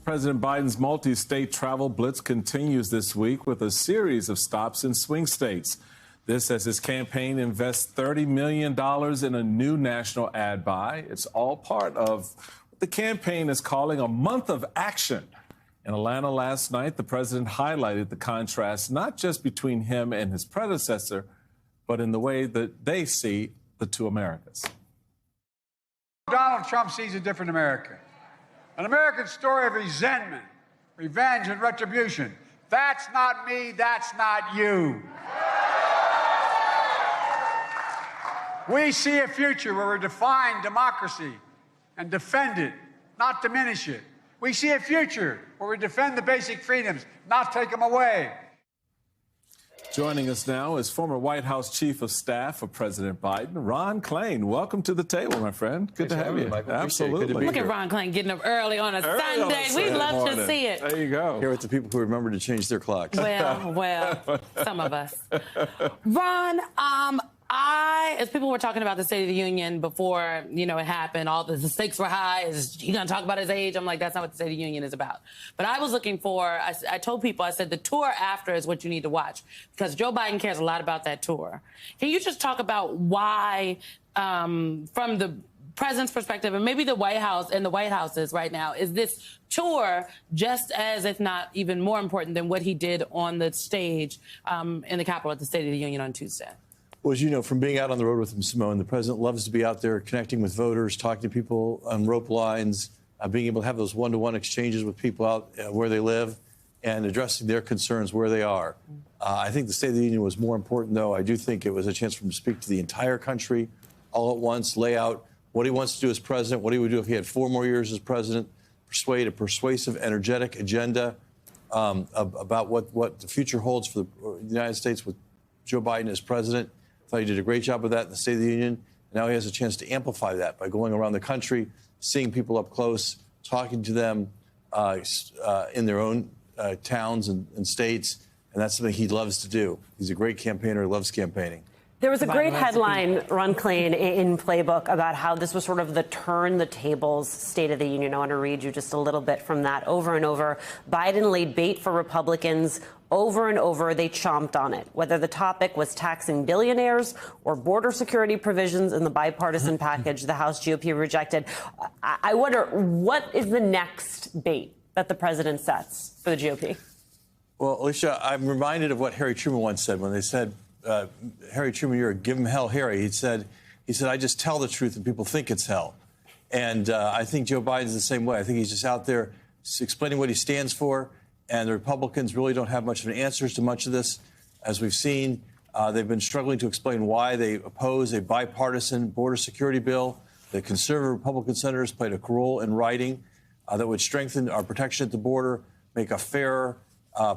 President Biden's multi-state travel blitz continues this week with a series of stops in swing states. This as his campaign invests $30 million in a new national ad buy. It's all part of what the campaign is calling a month of action. In Atlanta last night, the president highlighted the contrast not just between him and his predecessor, but in the way that they see the two Americas. Donald Trump sees a different America. An American story of resentment, revenge, and retribution. That's not me, that's not you. We see a future where we define democracy and defend it, not diminish it. We see a future where we defend the basic freedoms, not take them away. Joining us now is former White House Chief of Staff for President Biden, Ron Klain. Welcome to the table, my friend. Good to have you. Absolutely. Look at Ron Klain getting up early on a Sunday. We'd love to see it. There you go. Here with the people who remember to change their clocks. Well, some of us. Ron, as people were talking about the State of the Union before, it happened, all the stakes were high. Is he going to talk about his age? I'm like, that's not what the State of the Union is about. But I was looking for, I told people, I said, the tour after is what you need to watch because Joe Biden cares a lot about that tour. Can you just talk about why, from the president's perspective and maybe the White House and the White House's right now, is this tour just as, if not even more important than what he did on the stage in the Capitol at the State of the Union on Tuesday? Well, as you know, from being out on the road with him, Simone, the president loves to be out there connecting with voters, talking to people on rope lines, being able to have those one-to-one exchanges with people out where they live and addressing their concerns where they are. I think the State of the Union was more important, though. I do think it was a chance for him to speak to the entire country all at once, lay out what he wants to do as president, what he would do if he had 4 more years as president, persuade a persuasive, energetic agenda about what the future holds for the United States with Joe Biden as president. I thought he did a great job of that in the State of the Union. Now he has a chance to amplify that by going around the country, seeing people up close, talking to them in their own towns and states. And that's something he loves to do. He's a great campaigner. He loves campaigning. There was a great headline, Ron Klain, in Playbook about how this was sort of the turn the tables State of the Union. I want to read you just a little bit from that. Over and over, Biden laid bait for Republicans. Over and over, they chomped on it, whether the topic was taxing billionaires or border security provisions in the bipartisan package the House GOP rejected. I wonder, what is the next bait that the president sets for the GOP? Well, Alicia, I'm reminded of what Harry Truman once said when they said, Harry Truman, you're a give him hell, Harry. He said, I just tell the truth and people think it's hell. And I think Joe Biden's the same way. I think he's just out there explaining what he stands for. And the Republicans really don't have much of an answers to much of this. As we've seen, they've been struggling to explain why they oppose a bipartisan border security bill. The conservative Republican senators played a role in writing that would strengthen our protection at the border, make a fairer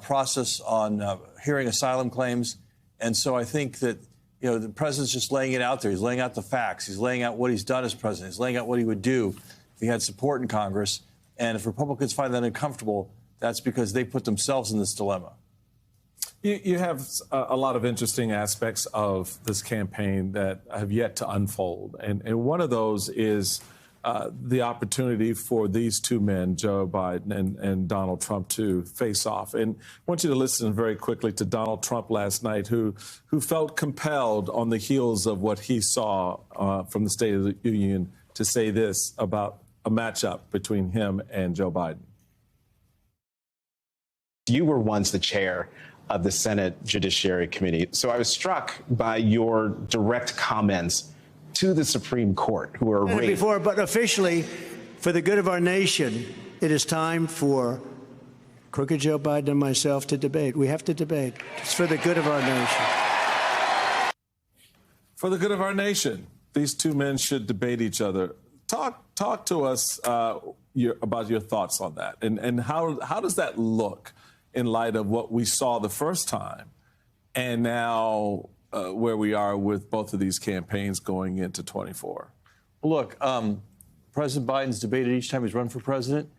process on hearing asylum claims. And so I think that, the president's just laying it out there. He's laying out the facts. He's laying out what he's done as president. He's laying out what he would do if he had support in Congress. And if Republicans find that uncomfortable, that's because they put themselves in this dilemma. You have a lot of interesting aspects of this campaign that have yet to unfold. And one of those is the opportunity for these two men, Joe Biden and Donald Trump, to face off. And I want you to listen very quickly to Donald Trump last night, who felt compelled on the heels of what he saw from the State of the Union to say this about a matchup between him and Joe Biden. You were once the chair of the Senate Judiciary Committee, so I was struck by your direct comments to the Supreme Court, who are before, but officially, for the good of our nation, it is time for Crooked Joe Biden and myself to debate. We have to debate. It's for the good of our nation. For the good of our nation, these two men should debate each other. Talk to us about your thoughts on that, and how does that look in light of what we saw the first time, and now where we are with both of these campaigns going into 24? Look, President Biden's debated each time he's run for president,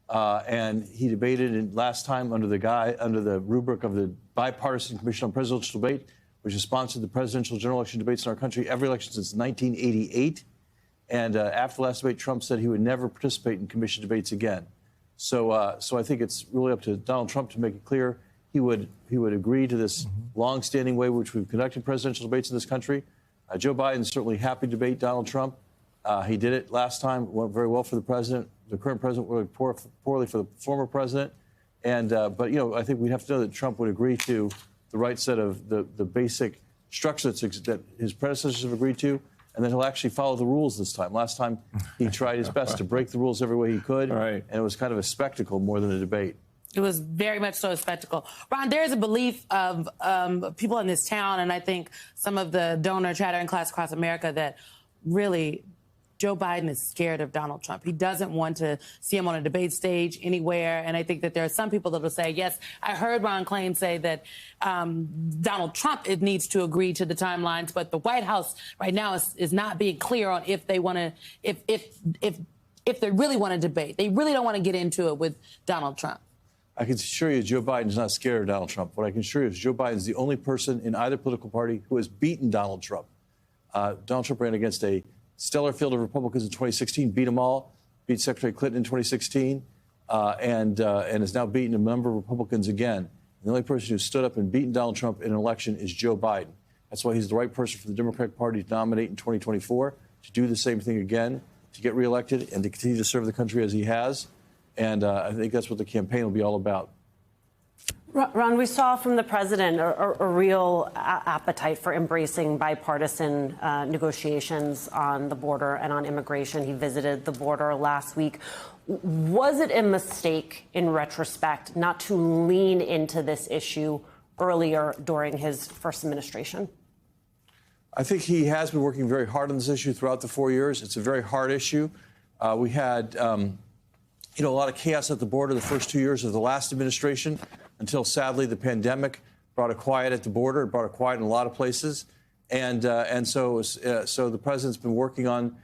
and he debated last time under the rubric of the Bipartisan Commission on Presidential Debate, which has sponsored the presidential general election debates in our country every election since 1988. And after the last debate, Trump said he would never participate in commission debates again. So I think it's really up to Donald Trump to make it clear he would agree to this long-standing way which we've conducted presidential debates in this country. Joe Biden's certainly happy to debate Donald Trump. He did it last time, went very well for the president. The current president went poorly for the former president. But, I think we'd have to know that Trump would agree to the right set of the basic structure that his predecessors have agreed to, and then he'll actually follow the rules this time. Last time, he tried his best to break the rules every way he could, right. And it was kind of a spectacle more than a debate. It was very much so a spectacle. Ron, there is a belief of people in this town, and I think some of the donor chattering class across America, that really Joe Biden is scared of Donald Trump. He doesn't want to see him on a debate stage anywhere. And I think that there are some people that will say, yes, I heard Ron Klain say that Donald Trump needs to agree to the timelines, but the White House right now is not being clear on if they want to, if they really want to debate. They really don't want to get into it with Donald Trump. I can assure you Joe Biden's not scared of Donald Trump. What I can assure you is Joe Biden's the only person in either political party who has beaten Donald Trump. Donald Trump ran against a stellar field of Republicans in 2016, beat them all, beat Secretary Clinton in 2016, and has now beaten a number of Republicans again. The only person who stood up and beaten Donald Trump in an election is Joe Biden. That's why he's the right person for the Democratic Party to nominate in 2024, to do the same thing again, to get reelected and to continue to serve the country as he has. And I think that's what the campaign will be all about. Ron, we saw from the president a real appetite for embracing bipartisan negotiations on the border and on immigration. He visited the border last week. Was it a mistake in retrospect not to lean into this issue earlier during his first administration? I think he has been working very hard on this issue throughout the 4 years. It's a very hard issue. We had a lot of chaos at the border the first 2 years of the last administration, until sadly the pandemic brought a quiet at the border. It brought a quiet in a lot of places, and so the president's been working on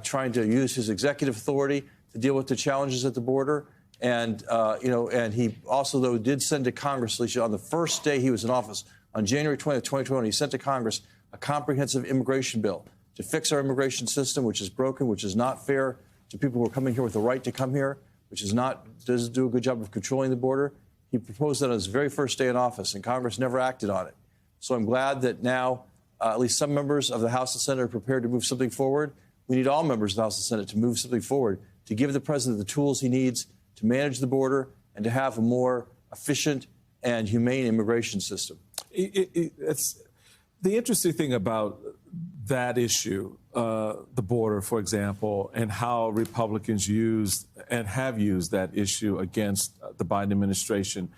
trying to use his executive authority to deal with the challenges at the border. And and he also though did send to Congress, Alicia, on the first day he was in office, on January 20th, 2020, he sent to Congress a comprehensive immigration bill to fix our immigration system, which is broken, which is not fair to people who are coming here with the right to come here, which doesn't do a good job of controlling the border. He proposed that on his very first day in office, and Congress never acted on it. So I'm glad that now at least some members of the House and Senate are prepared to move something forward. We need all members of the House and Senate to move something forward, to give the president the tools he needs to manage the border and to have a more efficient and humane immigration system. It's the interesting thing about that issue, the border, for example, and how Republicans use and have used that issue against the Biden administration,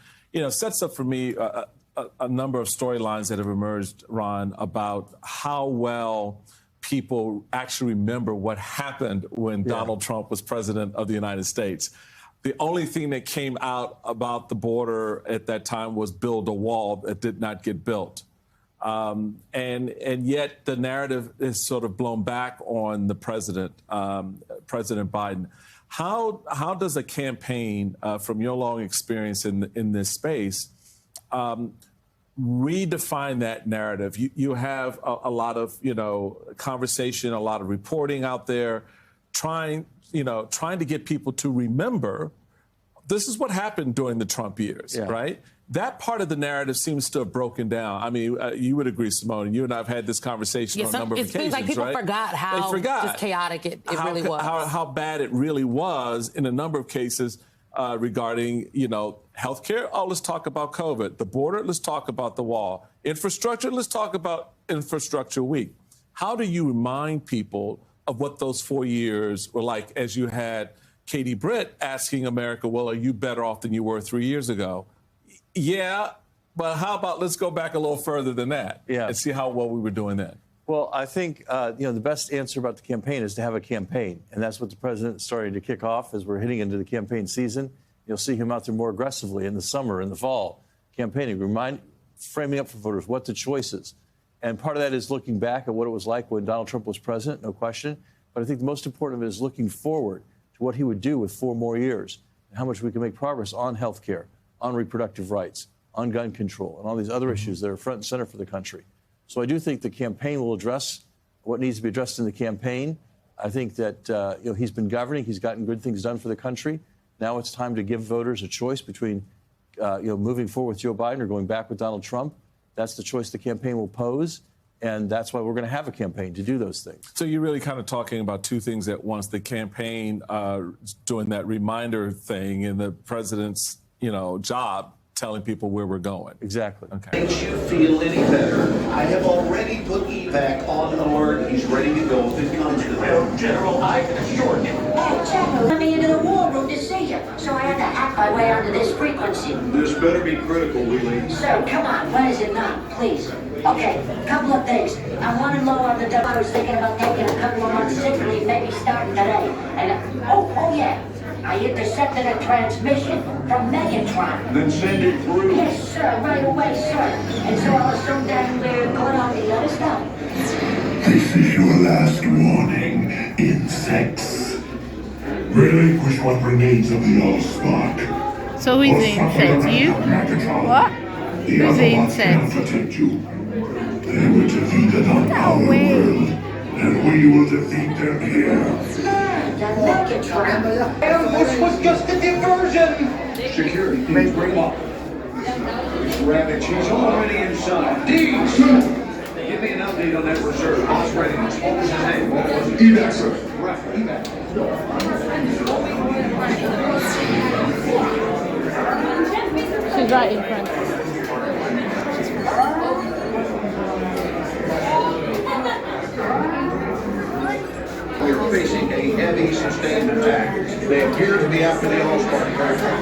sets up for me a number of storylines that have emerged, Ron, about how well people actually remember what happened when Donald Trump was president of the United States. The only thing that came out about the border at that time was build a wall that did not get built. And yet the narrative is sort of blown back on the president, President Biden. How does a campaign, from your long experience in this space, redefine that narrative? You have a lot of conversation, a lot of reporting out there, trying to get people to remember this is what happened during the Trump years, right? That part of the narrative seems to have broken down. I mean, you would agree, Simone. You and I have had this conversation on a number of occasions, seems like people forgot how just chaotic it really was. How bad it really was in a number of cases regarding, healthcare. Oh, let's talk about COVID. The border, let's talk about the wall. Infrastructure, let's talk about Infrastructure Week. How do you remind people of what those 4 years were like, as you had Katie Britt asking America, well, are you better off than you were 3 years ago? Yeah, but how about let's go back a little further than that and see how well we were doing then? Well, I think, the best answer about the campaign is to have a campaign. And that's what the president is starting to kick off as we're heading into the campaign season. You'll see him out there more aggressively in the summer, in the fall, campaigning, framing up for voters what the choice is. And part of that is looking back at what it was like when Donald Trump was president, no question. But I think the most important of it is looking forward to what he would do with 4 more years and how much we can make progress on health care, on reproductive rights, on gun control, and all these other issues that are front and center for the country. So I do think the campaign will address what needs to be addressed in the campaign. I think that he's been governing. He's gotten good things done for the country. Now it's time to give voters a choice between moving forward with Joe Biden or going back with Donald Trump. That's the choice the campaign will pose. And that's why we're going to have a campaign to do those things. So you're really kind of talking about two things at once: the campaign doing that reminder thing, and the president's, job telling people where we're going. Exactly. Okay. Makes you feel any better? I have already put evac on alert. He's ready to go if it comes to that. General, I can assure you. Hey, General, let me into the war room to see you, so I had to hack my way onto this frequency. This better be critical, Wheelie. So, come on, what is it now, please? Okay, couple of things. I'm running low on the dough. I was thinking about taking a couple of months sick leave, maybe starting today. And, oh yeah, I intercepted a transmission from Megatron. Then send it through. Yes, sir, right away, sir. And so I'll assume that we're going on the other stuff. This is your last warning, insects. Relinquish what remains of the Allspark. So who's the insect? You? What? Who's the insect? Protect you. They were defeated on our world, and we will defeat them here. The Megatron. This was just a diversion. Security teams bring up. Rabbit, she's already inside. Deeds. Give me an update on that reserve. Boss readiness. What was his name? What was it? Evac, sir. Right, evac. She's right in front. We are facing a heavy sustained attack. They appear to be after the Allspark craft.